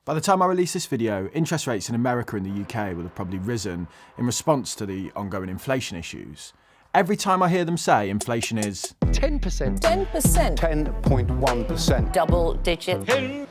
By the time I release this video, interest rates in America and the UK will have probably risen in response to the ongoing inflation issues. Every time I hear them say inflation is 10%. 10%. 10.1%. Double digit. 10.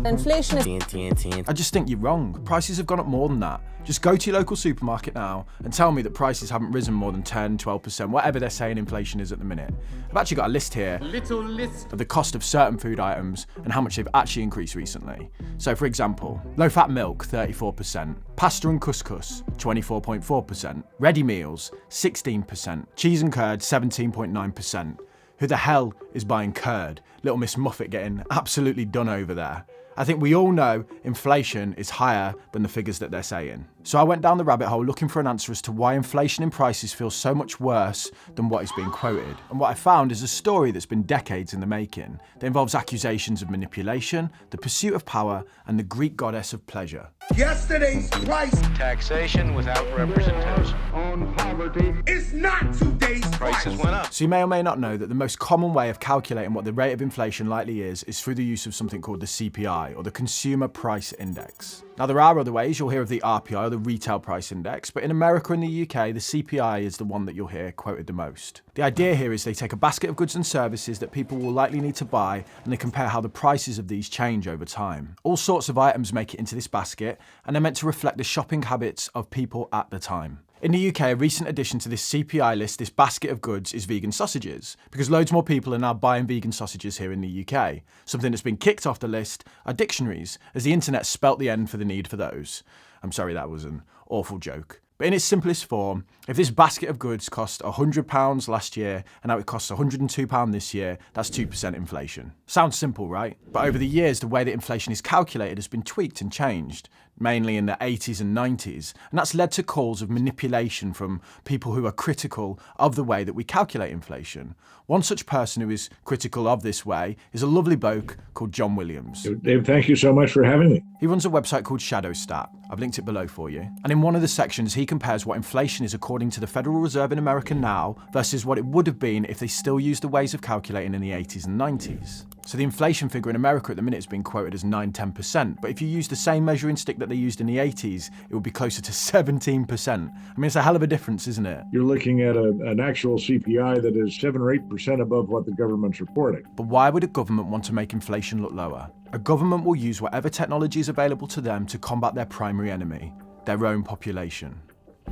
Inflation is 10. I just think you're wrong. Prices have gone up more than that. Just go to your local supermarket now and tell me that prices haven't risen more than 10, 12%, whatever they're saying inflation is at the minute. I've actually got a list here of the cost of certain food items and how much they've actually increased recently. So for example, low-fat milk, 34%, pasta and couscous, 24.4%, ready meals, 16%, cheese and curd, 17.9%. Who the hell is buying curd? Little Miss Muffet getting absolutely done over there. I think we all know inflation is higher than the figures that they're saying. So I went down the rabbit hole looking for an answer as to why inflation in prices feels so much worse than what is being quoted. And what I found is a story that's been decades in the making that involves accusations of manipulation, the pursuit of power, and the Greek goddess of pleasure. Yesterday's price Taxation without representation. on poverty is not today's Prices went up. So you may or may not know that the most common way of calculating what the rate of inflation likely is through the use of something called the CPI, or the Consumer Price Index. Now there are other ways. You'll hear of the RPI, or the Retail Price Index, but in America and the UK, the CPI is the one that you'll hear quoted the most. The idea here is they take a basket of goods and services that people will likely need to buy, and they compare how the prices of these change over time. All sorts of items make it into this basket, and they're meant to reflect the shopping habits of people at the time. In the UK, a recent addition to this CPI list, this basket of goods, is vegan sausages, because loads more people are now buying vegan sausages here in the UK. Something that's been kicked off the list are dictionaries, as the internet spelt the end for the need for those. I'm sorry, that was an awful joke. But in its simplest form, if this basket of goods cost £100 last year and now it costs £102 this year, that's 2% inflation. Sounds simple, right? But over the years, the way that inflation is calculated has been tweaked and changed, mainly in the 80s and 90s, and that's led to calls of manipulation from people who are critical of the way that we calculate inflation. One such person who is critical of this way is a lovely bloke called John Williams. Dave, thank you so much for having me. He runs a website called ShadowStat. I've linked it below for you. And in one of the sections, he compares what inflation is according to the Federal Reserve in America now versus what it would have been if they still used the ways of calculating in the 80s and 90s. So the inflation figure in America at the minute is being quoted as 9-10%, but if you use the same measuring stick that they used in the 80s, it would be closer to 17%. I mean, it's a hell of a difference, isn't it? You're looking at an actual CPI that is 7 or 8% above what the government's reporting. But why would a government want to make inflation look lower? A government will use whatever technology is available to them to combat their primary enemy, their own population.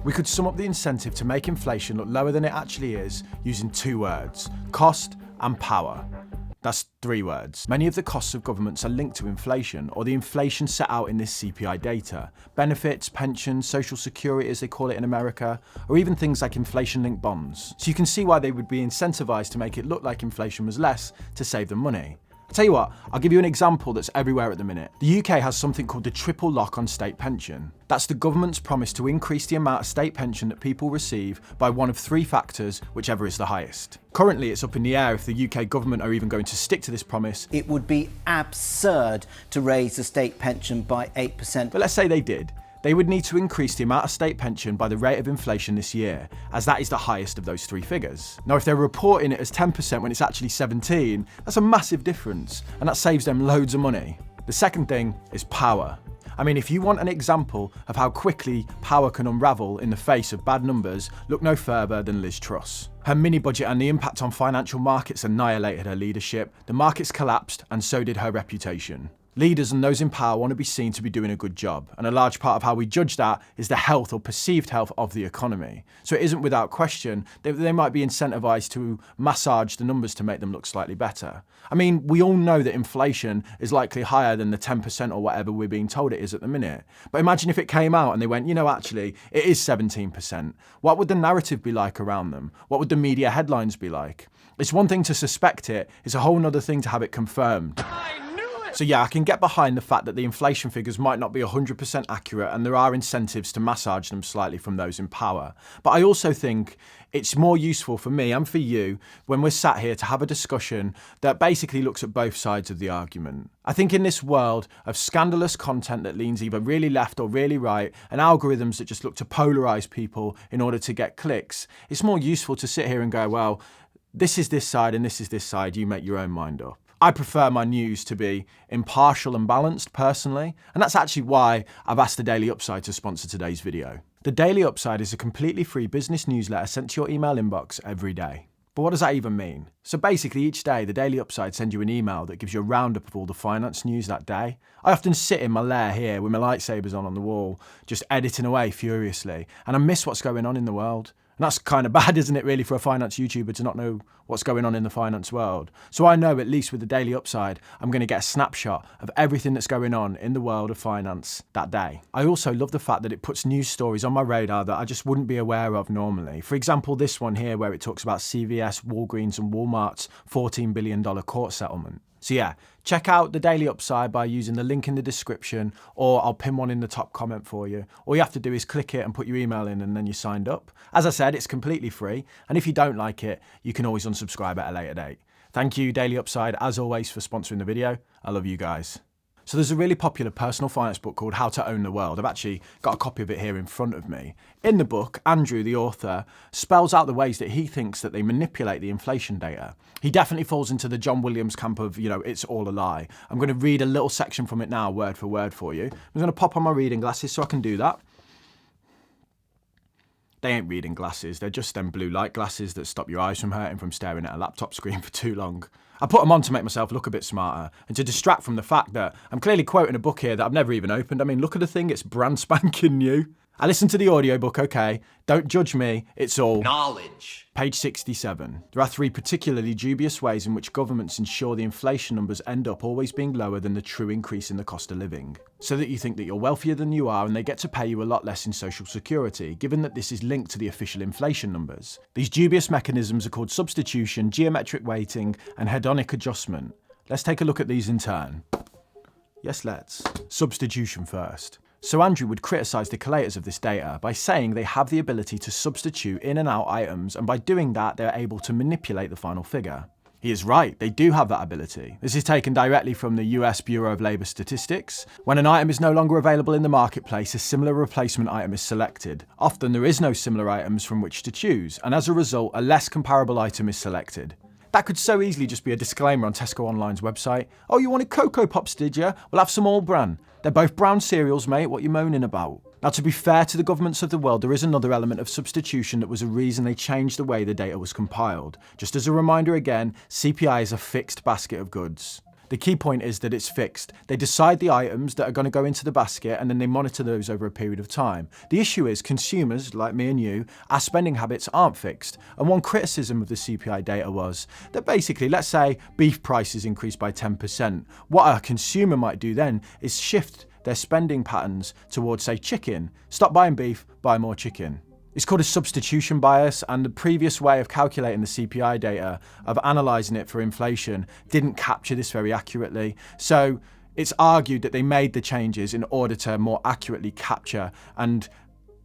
We could sum up the incentive to make inflation look lower than it actually is using 2 words: cost and power. That's 3 words. Many of the costs of governments are linked to inflation, or the inflation set out in this CPI data. Benefits, pensions, social security as they call it in America, or even things like inflation-linked bonds. So you can see why they would be incentivized to make it look like inflation was less to save them money. I'll tell you what, I'll give you an example that's everywhere at the minute. The UK has something called the triple lock on state pension. That's the government's promise to increase the amount of state pension that people receive by one of 3 factors, whichever is the highest. Currently, it's up in the air if the UK government are even going to stick to this promise. It would be absurd to raise the state pension by 8%. But let's say they did. They would need to increase the amount of state pension by the rate of inflation this year, as that is the highest of those 3 figures. Now, if they're reporting it as 10% when it's actually 17%, that's a massive difference, and that saves them loads of money. The second thing is power. I mean, if you want an example of how quickly power can unravel in the face of bad numbers, look no further than Liz Truss. Her mini-budget and the impact on financial markets annihilated her leadership, the markets collapsed, and so did her reputation. Leaders and those in power want to be seen to be doing a good job, and a large part of how we judge that is the health or perceived health of the economy. So it isn't without question that they might be incentivized to massage the numbers to make them look slightly better. I mean, we all know that inflation is likely higher than the 10% or whatever we're being told it is at the minute. But imagine if it came out and they went, you know, actually, it is 17%. What would the narrative be like around them? What would the media headlines be like? It's one thing to suspect it, it's a whole other thing to have it confirmed. So yeah, I can get behind the fact that the inflation figures might not be 100% accurate and there are incentives to massage them slightly from those in power. But I also think it's more useful for me and for you when we're sat here to have a discussion that basically looks at both sides of the argument. I think in this world of scandalous content that leans either really left or really right, and algorithms that just look to polarize people in order to get clicks, it's more useful to sit here and go, well, this is this side and this is this side, you make your own mind up. I prefer my news to be impartial and balanced personally, and that's actually why I've asked the Daily Upside to sponsor today's video. The Daily Upside is a completely free business newsletter sent to your email inbox every day. But what does that even mean? So basically each day the Daily Upside sends you an email that gives you a roundup of all the finance news that day. I often sit in my lair here with my lightsabers on the wall, just editing away furiously, and I miss what's going on in the world. And that's kind of bad, isn't it, really, for a finance YouTuber to not know what's going on in the finance world. So I know, at least with the Daily Upside, I'm going to get a snapshot of everything that's going on in the world of finance that day. I also love the fact that it puts news stories on my radar that I just wouldn't be aware of normally. For example, this one here where it talks about CVS, Walgreens and Walmart's $14 billion court settlement. So yeah, check out the Daily Upside by using the link in the description, or I'll pin one in the top comment for you. All you have to do is click it and put your email in and then you're signed up. As I said, it's completely free. And if you don't like it, you can always unsubscribe at a later date. Thank you, Daily Upside, as always, for sponsoring the video. I love you guys. So there's a really popular personal finance book called How to Own the World. I've actually got a copy of it here in front of me. In the book, Andrew, the author, spells out the ways that he thinks that they manipulate the inflation data. He definitely falls into the John Williams camp of, it's all a lie. I'm going to read a little section from it now, word for word for you. I'm going to pop on my reading glasses so I can do that. They ain't reading glasses, they're just them blue light glasses that stop your eyes from hurting from staring at a laptop screen for too long. I put them on to make myself look a bit smarter and to distract from the fact that I'm clearly quoting a book here that I've never even opened. I mean, look at the thing, it's brand spanking new. I listened to the audiobook, okay, don't judge me, it's all knowledge. Page 67. There are 3 particularly dubious ways in which governments ensure the inflation numbers end up always being lower than the true increase in the cost of living. So that you think that you're wealthier than you are and they get to pay you a lot less in social security, given that this is linked to the official inflation numbers. These dubious mechanisms are called substitution, geometric weighting, and hedonic adjustment. Let's take a look at these in turn. Yes, let's. Substitution first. So Andrew would criticise the collators of this data by saying they have the ability to substitute in and out items, and by doing that they're able to manipulate the final figure. He is right, they do have that ability. This is taken directly from the US Bureau of Labour Statistics. When an item is no longer available in the marketplace, a similar replacement item is selected. Often there is no similar items from which to choose, and as a result, a less comparable item is selected. That could so easily just be a disclaimer on Tesco Online's website. Oh, you wanted Cocoa Pops, did you? We'll have some all bran. They're both brown cereals, mate, what you moaning about? Now, to be fair to the governments of the world, there is another element of substitution that was a reason they changed the way the data was compiled. Just as a reminder again, CPI is a fixed basket of goods. The key point is that it's fixed. They decide the items that are going to go into the basket and then they monitor those over a period of time. The issue is consumers, like me and you, our spending habits aren't fixed. And one criticism of the CPI data was that basically, let's say beef prices increase by 10%. What a consumer might do then is shift their spending patterns towards, say, chicken. Stop buying beef, buy more chicken. It's called a substitution bias, and the previous way of calculating the CPI data, of analysing it for inflation, didn't capture this very accurately. So it's argued that they made the changes in order to more accurately capture and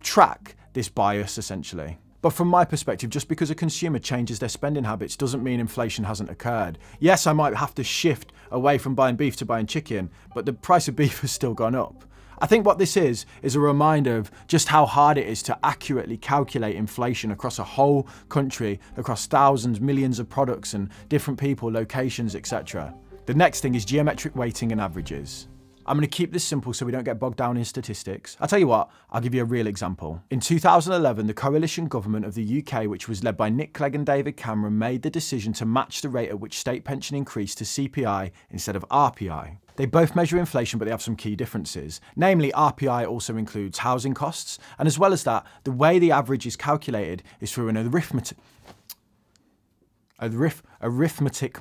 track this bias, essentially. But from my perspective, just because a consumer changes their spending habits doesn't mean inflation hasn't occurred. Yes, I might have to shift away from buying beef to buying chicken, but the price of beef has still gone up. I think what this is a reminder of just how hard it is to accurately calculate inflation across a whole country, across thousands, millions of products and different people, locations, etc. The next thing is geometric weighting and averages. I'm going to keep this simple so we don't get bogged down in statistics. I'll tell you what, I'll give you a real example. In 2011, the coalition government of the UK, which was led by Nick Clegg and David Cameron, made the decision to match the rate at which state pension increased to CPI instead of RPI. They both measure inflation, but they have some key differences. Namely, RPI also includes housing costs, and as well as that, the way the average is calculated is through an arithmetic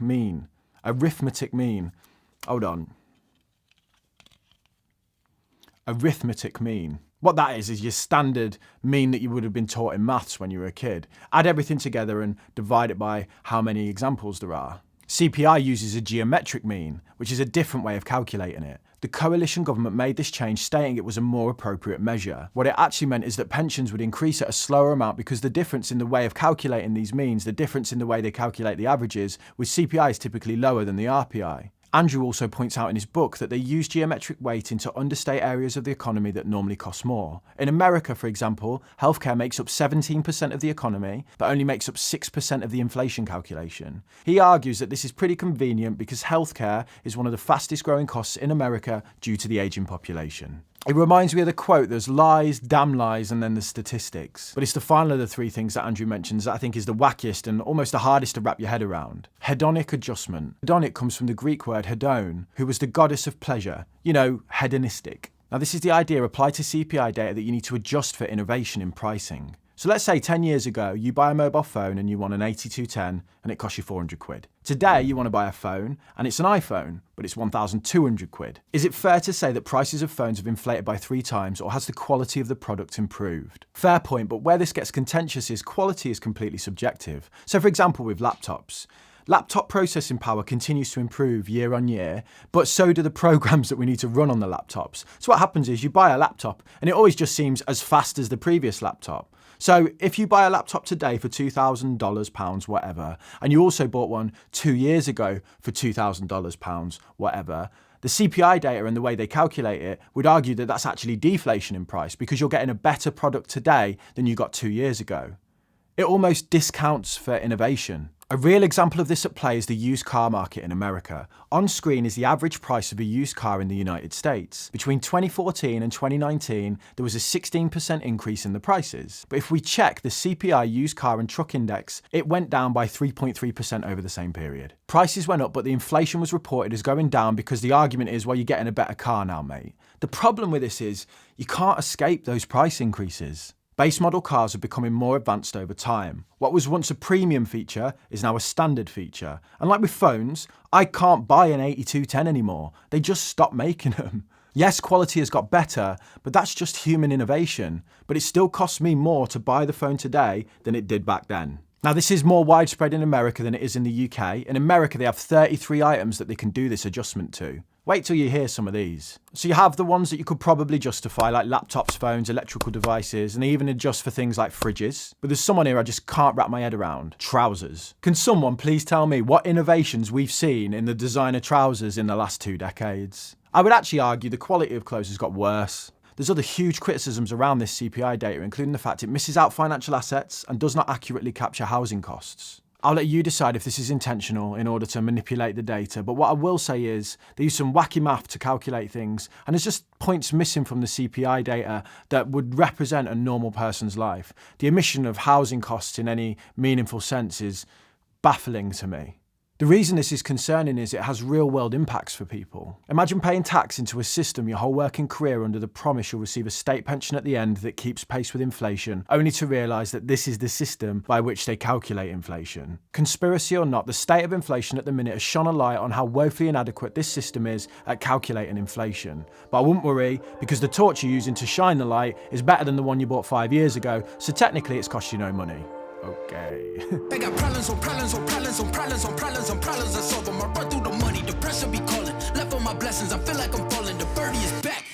mean. Arithmetic mean. Hold on. Arithmetic mean. What that is your standard mean that you would have been taught in maths when you were a kid. Add everything together and divide it by how many examples there are. CPI uses a geometric mean, which is a different way of calculating it. The coalition government made this change, stating it was a more appropriate measure. What it actually meant is that pensions would increase at a slower amount because the difference in the way of calculating these means, the difference in the way they calculate the averages, with CPI is typically lower than the RPI. Andrew also points out in his book that they use geometric weighting to understate areas of the economy that normally cost more. In America, for example, healthcare makes up 17% of the economy, but only makes up 6% of the inflation calculation. He argues that this is pretty convenient because healthcare is one of the fastest growing costs in America due to the aging population. It reminds me of the quote, there's lies, damn lies, and then the statistics. But it's the final of the three things that Andrew mentions that I think is the wackiest and almost the hardest to wrap your head around. Hedonic adjustment. Hedonic comes from the Greek word hedon, who was the goddess of pleasure. You know, hedonistic. Now this is the idea applied to CPI data that you need to adjust for innovation in pricing. So let's say 10 years ago, you buy a mobile phone and you want an 8210 and it costs you 400 quid. Today, you want to buy a phone and it's an iPhone, but it's 1,200 quid. Is it fair to say that prices of phones have inflated by 3 times, or has the quality of the product improved? Fair point, but where this gets contentious is quality is completely subjective. So for example, with laptops, laptop processing power continues to improve year on year, but so do the programs that we need to run on the laptops. So what happens is you buy a laptop and it always just seems as fast as the previous laptop. So if you buy a laptop today for $2,000, pounds, whatever, and you also bought one 2 years ago for $2,000, pounds, whatever, the CPI data and the way they calculate it would argue that that's actually deflation in price because you're getting a better product today than you got 2 years ago. It almost discounts for innovation. A real example of this at play is the used car market in America. On screen is the average price of a used car in the United States. Between 2014 and 2019, there was a 16% increase in the prices. But if we check the CPI used car and truck index, it went down by 3.3% over the same period. Prices went up, but the inflation was reported as going down because the argument is, well, you're getting a better car now, mate. The problem with this is you can't escape those price increases. Base model cars are becoming more advanced over time. What was once a premium feature is now a standard feature. And like with phones, I can't buy an 8210 anymore. They just stopped making them. Yes, quality has got better, but that's just human innovation. But it still costs me more to buy the phone today than it did back then. Now, this is more widespread in America than it is in the UK. In America, they have 33 items that they can do this adjustment to. Wait till you hear some of these. So you have the ones that you could probably justify, like laptops, phones, electrical devices, and they even adjust for things like fridges. But there's someone here I just can't wrap my head around. Trousers. Can someone please tell me what innovations we've seen in the designer trousers in the last 2 decades? I would actually argue the quality of clothes has got worse. There's other huge criticisms around this CPI data, including the fact it misses out financial assets and does not accurately capture housing costs. I'll let you decide if this is intentional in order to manipulate the data, but what I will say is they use some wacky math to calculate things, and there's just points missing from the CPI data that would represent a normal person's life. The omission of housing costs in any meaningful sense is baffling to me. The reason this is concerning is it has real-world impacts for people. Imagine paying tax into a system your whole working career under the promise you'll receive a state pension at the end that keeps pace with inflation, only to realise that this is the system by which they calculate inflation. Conspiracy or not, the state of inflation at the minute has shone a light on how woefully inadequate this system is at calculating inflation. But I wouldn't worry, because the torch you're using to shine the light is better than the one you bought 5 years ago, so technically it's cost you no money. Okay. They got problems on problems on problems on problems on problems on problems. I solve them. I run through the money. The pressure be calling. Left on my blessings. I feel like I'm falling. The birdie is back.